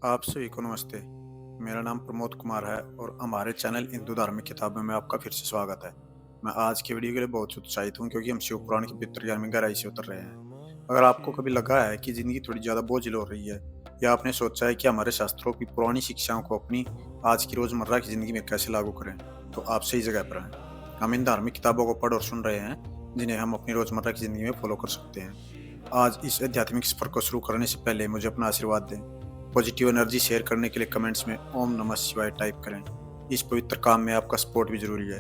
आप सभी को नमस्ते। मेरा नाम प्रमोद कुमार है और हमारे चैनल हिंदू धार्मिक किताबों में आपका फिर से स्वागत है। मैं आज की वीडियो के लिए बहुत उत्साहित हूँ क्योंकि हम शिव पुराण की पवित्र ज्ञान में गहराई से उतर रहे हैं। अगर आपको कभी लगा है कि जिंदगी थोड़ी ज्यादा बोझिल हो रही है या आपने सोचा है कि हमारे शास्त्रों की पुरानी शिक्षाओं को अपनी आज की रोजमर्रा की जिंदगी में कैसे लागू करें, तो आप सही जगह पर हैं। हम इन धार्मिक किताबों को पढ़ और सुन रहे हैं जिन्हें हम अपनी रोजमर्रा की जिंदगी में फॉलो कर सकते हैं। आज इस आध्यात्मिक सफर को शुरू करने से पहले मुझे अपना आशीर्वाद दें। पॉजिटिव एनर्जी शेयर करने के लिए कमेंट्स में ओम नमः शिवाय टाइप करें। इस पवित्र काम में आपका सपोर्ट भी जरूरी है।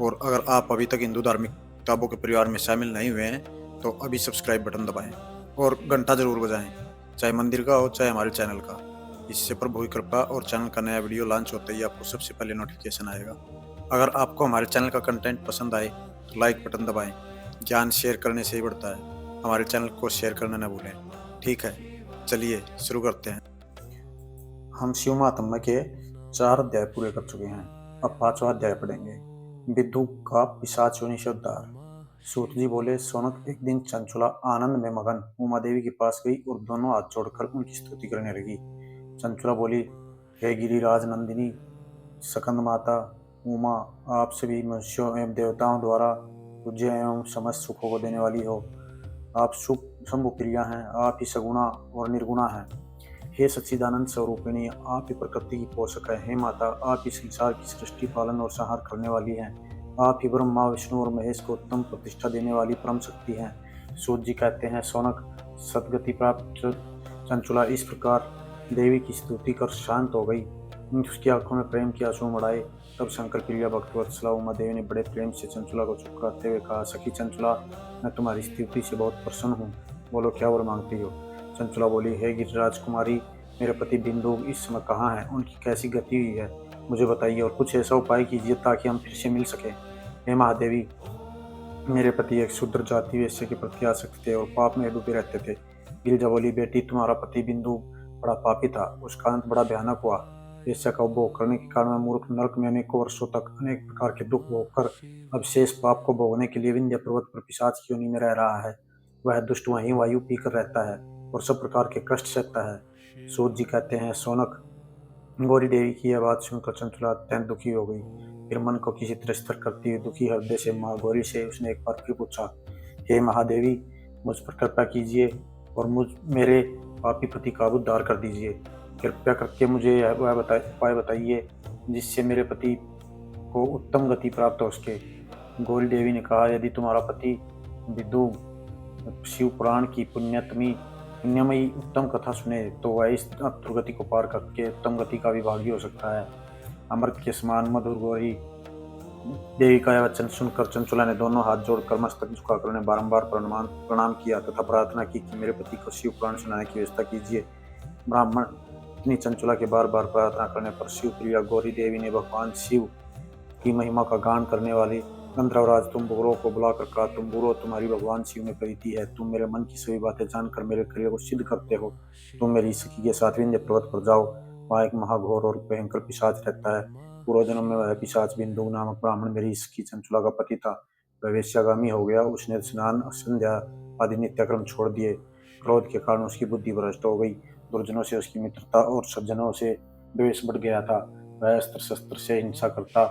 और अगर आप अभी तक हिंदू धार्मिक किताबों के परिवार में शामिल नहीं हुए हैं तो अभी सब्सक्राइब बटन दबाएं और घंटा जरूर बजाएं, चाहे मंदिर का हो चाहे हमारे चैनल का। इससे प्रभु की कृपा और चैनल का नया वीडियो लॉन्च होते ही आपको सबसे पहले नोटिफिकेशन आएगा। अगर आपको हमारे चैनल का कंटेंट पसंद आए तो लाइक बटन दबाएं। ज्ञान शेयर करने से ही बढ़ता है। हमारे चैनल को शेयर करना न भूलें। ठीक है, चलिए शुरू करते हैं। हम शिव महात्म्य के 4 अध्याय पूरे कर चुके हैं। अब 5वां अध्याय पढ़ेंगे। विदु का पिशाच योनि से उद्धार। सूत जी बोले, सोनक एक दिन चंचुला आनंद में मगन उमा देवी के पास गई और दोनों हाथ जोड़कर उनकी स्तुति करने लगी। चंचुला बोली, हे गिरिराज नंदिनी सकंद माता उमा, आप सभी मनुष्यों एवं देवताओं द्वारा पूज्य एवं समस्त सुखों को देने वाली हो। आप शुभ शंभु प्रिया हैं, आप ही सगुणा और निर्गुणा हैं। हे सच्चिदानंद स्वरूपिणी, आप ही प्रकृति की पोषक है। हे माता, आप ही संसार की सृष्टि पालन और संहार करने वाली हैं। आप ही ब्रह्मा विष्णु और महेश को उत्तम प्रतिष्ठा देने वाली परम शक्ति हैं। सूत जी कहते हैं, सौनक सदगति प्राप्त चंचुला इस प्रकार देवी की स्तुति कर शांत हो गई। उसकी आंखों में प्रेम के आंसू मढ़ाए। तब शंकर प्रिया भक्तवत्सला उमा देवी ने बड़े प्रेम से चंचुला को चुप कराते हुए कहा, सखी चंचुला, मैं तुम्हारी स्तुति से बहुत प्रसन्न हूँ। बोलो, क्या वर मांगती हो। चंचुला बोली, हे गिरिराज कुमारी, मेरे पति बिंदु इस समय कहाँ हैं, उनकी कैसी गति हुई है, मुझे बताइए और कुछ ऐसा उपाय कीजिए ताकि हम फिर से मिल सकें। हे महादेवी, मेरे पति एक शूद्र जाति वेश्या के प्रति आसक्त थे और पाप में डूबे रहते थे। गिरिजा बोली, बेटी, तुम्हारा पति बिंदु बड़ा पापी था, उसका अंत बड़ा भयानक हुआ। वेश्या का उपभोग करने के कारण मूर्ख नरक में अनेकों वर्षों तक अनेक प्रकार के दुख भोगकर अब शेष पाप को भोगने के लिए विंध्य पर्वत पर पिशाच की योनि में रह रहा है। वह दुष्ट वहीं वायु पीकर रहता है और सब प्रकार के कष्ट सहता है। सूत जी कहते हैं, सोनक, गौरी देवी की यह बात सुनकर चंचुला अत्यंत दुखी हो गई। फिर मन को किसी तरह स्थिर करती हुई दुखी हृदय से माँ गौरी से उसने एक बार फिर पूछा, हे महादेवी, मुझ पर कृपा कीजिए और मुझ मेरे पापी पति का उद्धार कर दीजिए। कृपया करके मुझे वह उपाय बताइए जिससे मेरे पति को उत्तम गति प्राप्त हो सके। गौरी देवी ने कहा, यदि तुम्हारा पति विदु शिव पुराण की पुण्यमयी उत्तम कथा सुने तो वह इस दुर्गति को पार करके उत्तम गति का विभागी हो सकता है। अमृत के समान मधुर गौरी देवी का यह वचन सुनकर चंचुला ने दोनों हाथ जोड़कर मस्तक झुकाकर उन्हें बारंबार प्रणाम किया तथा प्रार्थना की कि मेरे पति को शिव पुराण सुनाने की व्यवस्था कीजिए। ब्राह्मण इतनी चंचुला के बार बार प्रार्थना करने पर शिव प्रिया गौरी देवी ने भगवान शिव की महिमा का गान करने वाली गंधर्वराज तुम्बुरो को बुलाकर कहा, तुम्बुरो, तुम्हारी भगवान शिव में प्रीति है। तुम मेरे मन की सभी बातें जानकर मेरे क्रिया को सिद्ध करते हो। तुम मेरी सखी के साथ विंध्य पर्वत पर जाओ। वहाँ एक महाघोर और भयंकर पिशाच रहता है। पूर्व जन्म में वह पिशाच बिंदु नामक ब्राह्मण मेरी सखी चंचुला का पति था। वह वेश्यागामी हो गया। उसने स्नान संध्या आदि नित्यक्रम छोड़ दिए। क्रोध के कारण उसकी बुद्धि भ्रष्ट हो गई। दुर्जनों से उसकी मित्रता और सज्जनों से द्वेष बढ़ गया था। वह अस्त्र शस्त्र से हिंसा करता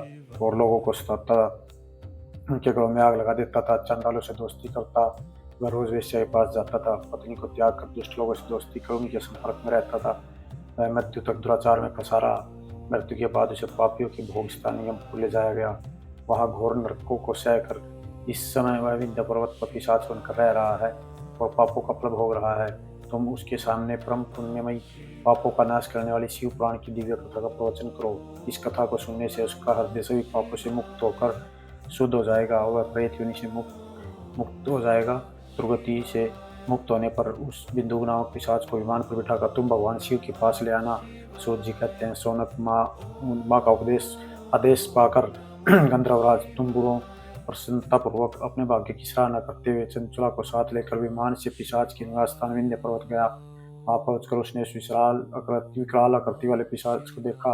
और लोगों को सताता, उनके घरों में आग लगा देता था, चंडालों से दोस्ती करता। वह रोज वेश्या के पास जाता था, पत्नी को त्याग कर दुष्ट लोगों से दोस्ती कर उनके संपर्क में रहता था। वह मृत्यु तक दुराचार में फंसा रहा। मृत्यु के बाद उसे पापियों की भोग स्थान यमपुर ले जाया गया। वहाँ घोर नरकों को सहकर इस समय वह विंध्य पर्वत पर पिशाच बनकर रह रहा है और पापों का फल भोग रहा है। तुम उसके सामने परम पुण्यमयी पापों का नाश करने वाली शिव पुराण की दिव्य कथा का प्रवचन करो। इस कथा को सुनने से उसका हृदय सभी पापों से मुक्त होकर शुद्ध हो जाएगा और वह प्रेत योनि से मुक्त हो जाएगा। दुर्गति से मुक्त होने पर उस बिंदु नामक पिशाच को विमान पर बिठाकर तुम भगवान शिव के पास ले आना। सूत जी कहते हैं, सोनक, माँ का आदेश पाकर गंधर्वराज तुम्बुरो प्रसन्नतापूर्वक अपने भाग्य की सराहना करते हुए चंचुला को साथ लेकर विमान से पिशाच के निवास स्थान विंध्य पर्वत गया। वहां पहुंचकर उसने उस विकराल आकृति वाले पिशाच को देखा।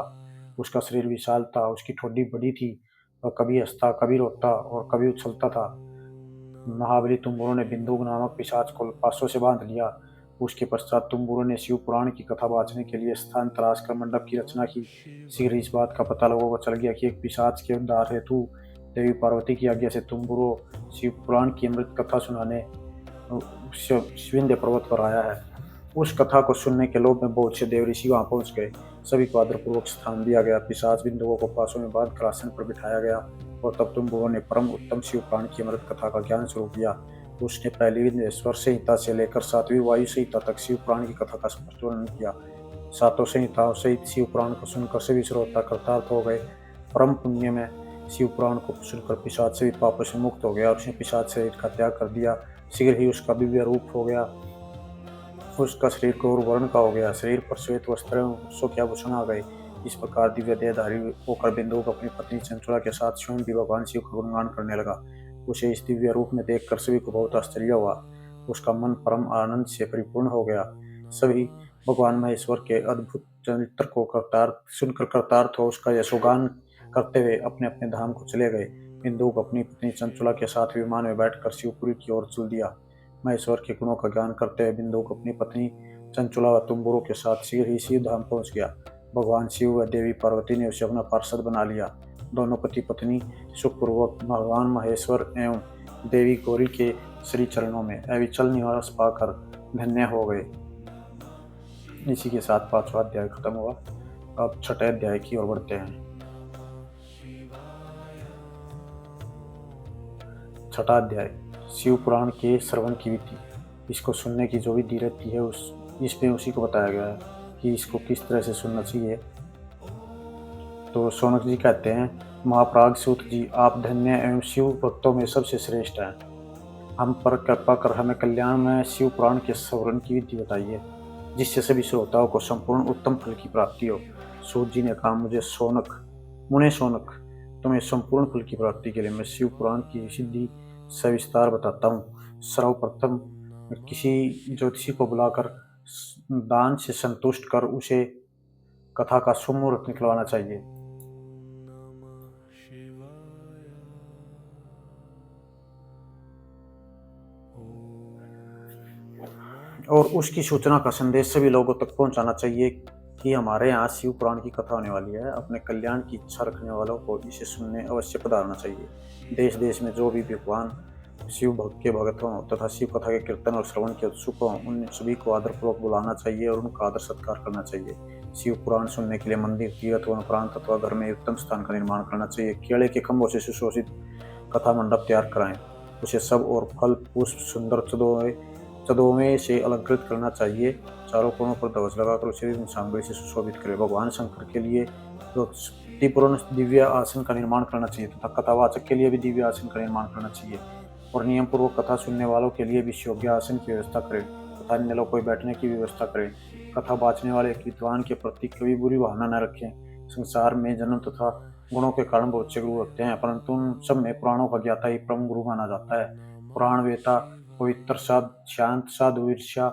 उसका शरीर विशाल था, उसकी ठोडी बड़ी थी। वह कभी हंसता, कभी रोता और कभी उछलता था। महाबली तुम्बुरो ने बिंदु नामक पिशाच को पासों से बांध लिया। उसके पश्चात तुम्बुरो ने शिव पुराण की कथा बाँचने के लिए स्थान तलाश कर मंडप की रचना की। शीघ्र इस बात का पता लोगों को चल गया कि एक पिशाच के उद्धार हेतु देवी पार्वती की आज्ञा से तुम्बुरो शिव पुराण की अमृत कथा सुनाने विंध्य पर्वत पर आया है। उस कथा को सुनने के लोभ में बहुत से देव ऋषि वहां पहुंच गए। सभी को आदरपूर्वक स्थान दिया गया। पिशाच बिंदुओं को पासों में बांध कर आसन पर बिठाया गया और तब तुम्बुरो ने परम उत्तम शिव पुराण की अमृत कथा का ज्ञान शुरू किया। उसने पहली विंध्येश्वर संहिता से लेकर 7वीं वायु संहिता तक शिव पुराण की कथा का स्पष्ट वर्णन किया। सातों संहिताओं सहित शिव पुराण को सुनकर सभी श्रोता कृतार्थ हो गए। परम पुण्य में शिव पुराण को सुनकर पिशाच सभी पापों से मुक्त हो गया और उसने पिशाच शरीर का त्याग कर दिया। शीघ्र ही उसका दिव्य रूप हो गया। उसका शरीर गौर वर्ण का हो गया। शरीर पर श्वेत वस्त्र एवं के आभूषण आ गए। इस प्रकार दिव्य देहधारी होकर बिंदुक अपनी पत्नी चंचला के साथ स्वयं भी भगवान शिव का गुणगान करने लगा। उसे इस दिव्य रूप में देखकर सभी को बहुत आश्चर्य हुआ। उसका मन परम आनंद से परिपूर्ण हो गया। सभी भगवान महेश्वर के अद्भुत चरित्र को सुनकर कृतार्थ हो उसका यशोगान करते हुए अपने अपने धाम को चले गए। बिंदुक अपनी पत्नी चंचला के साथ विमान में बैठकर शिवपुरी की ओर चल दिया। महेश्वर के गुणों का ज्ञान करते हुए बिंदुक अपनी पत्नी चंचला व तुम्बुरो के साथ शीघ्र ही शिव धाम पहुंच गया। भगवान शिव व देवी पार्वती ने उसे अपना पार्षद बना लिया। दोनों पति पत्नी सुखपूर्वक भगवान महेश्वर एवं देवी गौरी के श्री चरणों में अविचल निवास पाकर धन्य हो गए। इसी के साथ 5वां अध्याय खत्म हुआ। अब 6ठे अध्याय की ओर बढ़ते हैं। 6ठा अध्याय शिव पुराण के श्रवण की विधि। इसको सुनने की जो विधि रहती है इसमें उसी को बताया गया है कि इसको किस तरह से सुनना चाहिए। तो शौनक जी कहते हैं, महाप्राग सूत जी, आप धन्य एवं शिव भक्तों में सबसे श्रेष्ठ हैं। हम पर कृपा कर हमें कल्याण में शिव पुराण के श्रवण की विधि बताइए, जिससे सभी श्रोताओं को संपूर्ण उत्तम फल की प्राप्ति हो। सूत जी ने कहा, मुने शौनक, तुम्हें संपूर्ण फल की प्राप्ति के लिए मैं शिव पुराण की सिद्धि सविस्तार बताता हूँ। सर्वप्रथम किसी ज्योतिषी को बुलाकर दान से संतुष्ट कर उसे कथा का शुभ मुहूर्त निकलवाना चाहिए। और उसकी सूचना का संदेश सभी लोगों तक पहुंचाना चाहिए कि हमारे यहाँ शिव पुराण की कथा होने वाली है। अपने कल्याण की इच्छा रखने वालों को इसे सुनने अवश्य पधारना चाहिए। देश देश में जो भी भगवान शिव भक्त के भगत हों तथा शिव कथा के कीर्तन और श्रवण के उत्सुक हों, उन सभी को आदरपूर्वक बुलाना चाहिए और उनका आदर सत्कार करना चाहिए। शिव पुराण सुनने के लिए मंदिर, तीर्थ, वन प्रांत अथवा घर में उत्तम स्थान का निर्माण करना चाहिए। केले के खंभों से सुशोभित कथा मंडप तैयार कराएं। उसे सब और फल पुष्प सुंदर चदों से अलंकृत करना चाहिए। चारों कोनों पर ध्वज लगाकर उसे विभिन्न सामग्री से सुशोभित करें। भगवान शंकर के लिए पूर्ण दिव्य आसन का निर्माण करना चाहिए तथा कथावाचक के लिए भी दिव्य आसन का निर्माण करना चाहिए और नियम पूर्वक कथा सुनने वालों के लिए भी योग्य आसन की व्यवस्था करें तथा अन्य लोग को बैठने की व्यवस्था करें। कथा बाँचने वाले विद्वान के प्रति कभी बुरी भावना न रखें। संसार में जन्म तथा गुणों के कारण बहुत से गुरु होते हैं, परंतु उन सब में पुराणों का ज्ञाता ही परम गुरु माना जाता है। पुराण वेता पवित्र शांत साधु ईर्ष्या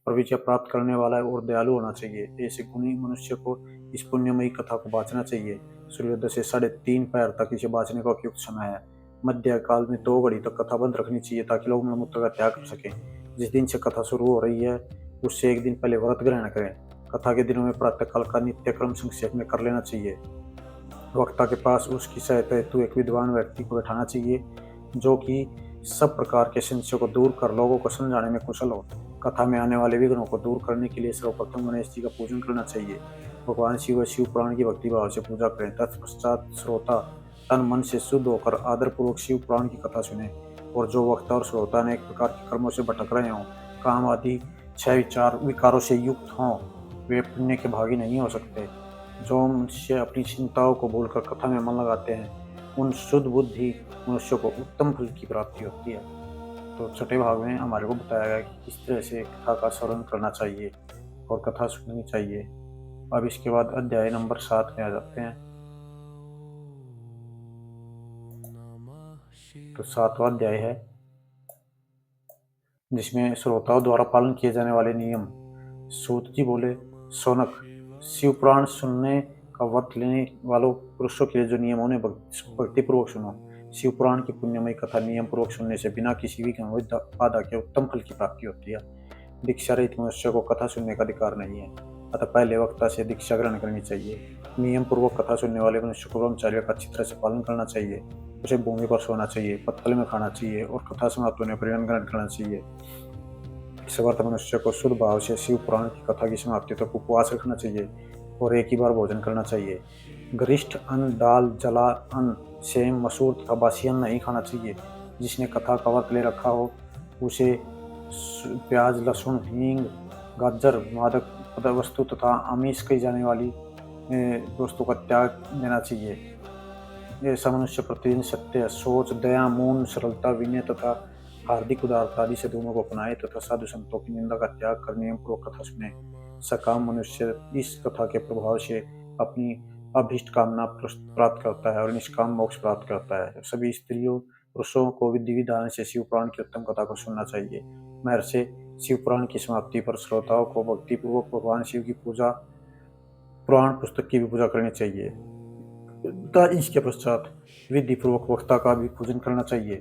पर विजय प्राप्त करने वाला और दयालु होना चाहिए। ऐसे गुणी मनुष्य को इस पुण्यमयी कथा को बाँचना चाहिए। सूर्योदय से 3:30 पहर तक इसे बाँचने का उपयुक्त समय है। मध्य काल में 2 घड़ी तक कथा बंद रखनी चाहिए ताकि लोग मलमूत्र का त्याग कर सकें। जिस दिन से कथा शुरू हो रही है उससे एक दिन पहले व्रत ग्रहण करें। कथा के दिनों में प्रातःकाल का नित्यक्रम संक्षेप में कर लेना चाहिए। वक्ता के पास उसकी सहायता हेतु एक विद्वान व्यक्ति को बैठाना चाहिए जो कि सब प्रकार के संशयों को दूर कर लोगों को समझाने में कुशल हो। कथा में आने वाले विघ्नों को दूर करने के लिए सर्वप्रथम गणेश जी का पूजन करना चाहिए। भगवान शिव पुराण की भक्ति भाव से पूजा करें। तत्पश्चात श्रोता तन मन से शुद्ध होकर आदरपूर्वक शिव पुराण की कथा सुने और जो वक्ता और श्रोता अनेक प्रकार के कर्मों से भटक रहे हों, काम आदि 6 विकारों से युक्त हों, वे पुण्य के भागी नहीं हो सकते। जो मनुष्य अपनी चिंताओं को भूलकर कथा में मन लगाते हैं, उन शुद्ध बुद्धि मनुष्य को उत्तम फल की प्राप्ति होती है। तो 6ठे भाग में हमारे को बताया गया कि किस तरह से कथा का श्रवण करना चाहिए और कथा सुननी चाहिए। अब इसके बाद अध्याय नंबर 7 में आ जाते हैं। तो 7वां अध्याय है जिसमें श्रोताओं द्वारा पालन किए जाने वाले नियम। सूत जी बोले, शौनक, शिव पुराण सुनने का व्रत लेने वालों पुरुषों के लिए जो नियम उन्हें भक्तिपूर्वक सुनो। शिव पुराण की पुण्यमयी कथा नियम पूर्वक सुनने से बिना किसी भी बाधा के उत्तम फल की प्राप्ति होती है। दीक्षा रहित मनुष्य को कथा सुनने का अधिकार नहीं है, अतः पहले वक्ता से दीक्षा ग्रहण करनी चाहिए। नियम पूर्वक कथा सुनने वाले मनुष्य को ब्रह्मचर्य का अच्छी तरह से पालन करना चाहिए। उसे भूमि पर सोना चाहिए, पत्तल में खाना चाहिए और कथा समाप्त होने पर अन्न ग्रहण करना चाहिए। समर्थ मनुष्य को शुद्ध भाव से शिव पुराण की कथा की समाप्ति तक उपवास रखना चाहिए और एक ही बार भोजन करना चाहिए। गरिष्ठ अन्न, दाल, जला अन्न, सेम, मसूर तथा बासी अन्न नहीं खाना चाहिए। जिसने कथा का व्रत ले रखा हो उसे प्याज, लहसुन, हींग, गाजर, मादक वस्तु तथा आमिष कही जाने वाली वस्तु का त्याग देना चाहिए। ऐसा मनुष्य प्रतिदिन सत्य, सोच, दया, मौन, सरलता, विनय तथा हार्दिक उदारता आदि से दोनों को अपनाए तथा साधु संतों की निंदा का त्याग कर नियम पूर्वक कथा सुने। सकाम मनुष्य इस कथा के प्रभाव से अपनी अभीष्ट कामना प्राप्त करता है और निष्काम मोक्ष प्राप्त करता है। सभी स्त्रियों पुरुषों को विधि विधान से शिव पुराण की उत्तम कथा को सुनना चाहिए। महर्षि शिव पुराण की समाप्ति पर श्रोताओं को भक्ति पूर्वक भगवान शिव की पूजा, पुराण पुस्तक की भी पूजा करनी चाहिए तथा इसके पश्चात विधि पूर्वक वक्ता का भी पूजन करना चाहिए।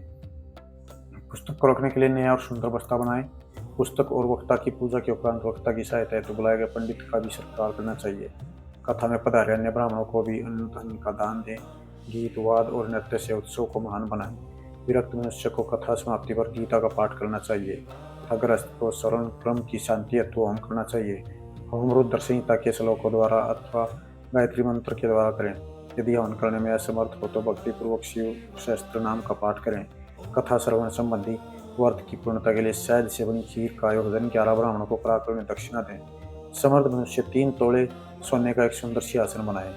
पुस्तक को रखने के लिए नया और सुंदर बस्ता बनाएं। पुस्तक और वक्ता की पूजा के उपरांत वक्ता की सहायता हेतु बुलाए गए पंडित का भी सत्कार करना चाहिए। कथा में पधारे अन्य ब्राह्मणों को भी अन्न धन का दान दें। गीत, वाद और नृत्य से उत्सव को महान बनाएं। विरक्त मनुष्य को कथा समाप्ति पर गीता का पाठ करना चाहिए तथा गृहस्थ को शरण क्रम की शांति हेतु होम करना चाहिए। होम रुद्र संहिता के श्लोकों द्वारा अथवा गायत्री मंत्र के द्वारा करें। यदि हवन करने में असमर्थ हो तो भक्ति पूर्वक शिव सहस्त्र नाम का पाठ करें। कथा श्रवण संबंधी व्रत की पूर्णता के लिए शहद से बनी खीर का आयोजन 11 ब्राह्मणों को कराकर उन्हें दक्षिणा दें। समर्थ मनुष्य 3 तोले सोने का एक सुंदर सिंहासन बनाए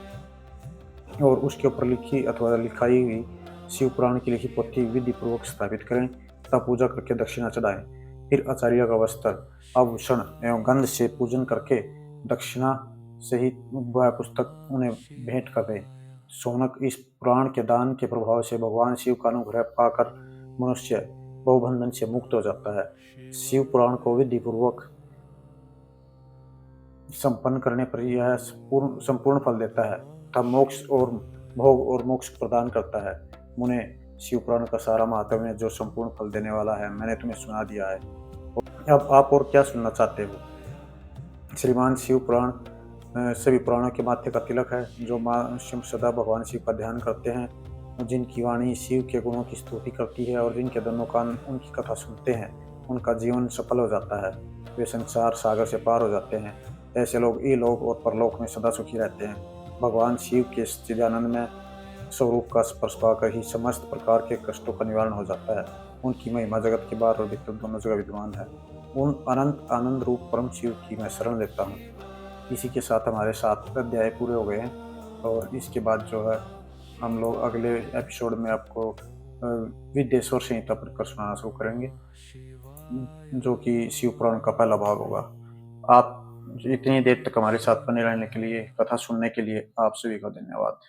और उसके ऊपर लिखी अथवा लिखाई हुई शिव पुराण की लिखी पोथी विधि पूर्वक स्थापित करें तथा पूजा करके दक्षिणा चढ़ाएं। फिर आचार्य का वस्त्र, आभूषण एवं गंध से पूजन करके दक्षिणा सहित वह पुस्तक उन्हें भेंट कर दें। शौनक इस पुराण के दान के प्रभाव से भगवान शिव का अनुग्रह पाकर मनुष्य बहुबंधन से मुक्त हो जाता है। शिव पुराण को विधि पूर्वक संपन्न करने पर यह संपूर्ण फल देता है तथा मोक्ष और भोग और मोक्ष प्रदान करता है। मुने, शिव पुराण का सारा महात्म्य जो संपूर्ण फल देने वाला है मैंने तुम्हें सुना दिया है। अब आप और क्या सुनना चाहते हो? श्रीमान शिव पुराण सभी पुराणों के माथे का तिलक है। जो मनुष्य सदा भगवान शिव का ध्यान करते हैं, जिनकी वाणी शिव के गुणों की स्तुति करती है और जिनके दोनों कान उनकी कथा सुनते हैं, उनका जीवन सफल हो जाता है। वे संसार सागर से पार हो जाते हैं। ऐसे लोग इहलोक और परलोक में सदा सुखी रहते हैं। भगवान शिव के सच्चिदानंदमय स्वरूप का स्पर्श पाकर ही समस्त प्रकार के कष्टों का निवारण हो जाता है। उनकी महिमा जगत के बाहर और भीतर दोनों जगह विद्यमान है। उन अनंत आनंद रूप परम शिव की मैं शरण लेता हूँ। इसी के साथ हमारे 7 अध्याय पूरे हो गए हैं और इसके बाद जो है हम लोग अगले एपिसोड में आपको विद्येश्वर संहिता पर सुनाना शुरू करेंगे, जो कि शिव पुराण का पहला भाग होगा। आप इतनी देर तक हमारे साथ बने रहने के लिए, कथा सुनने के लिए आप सभी का धन्यवाद।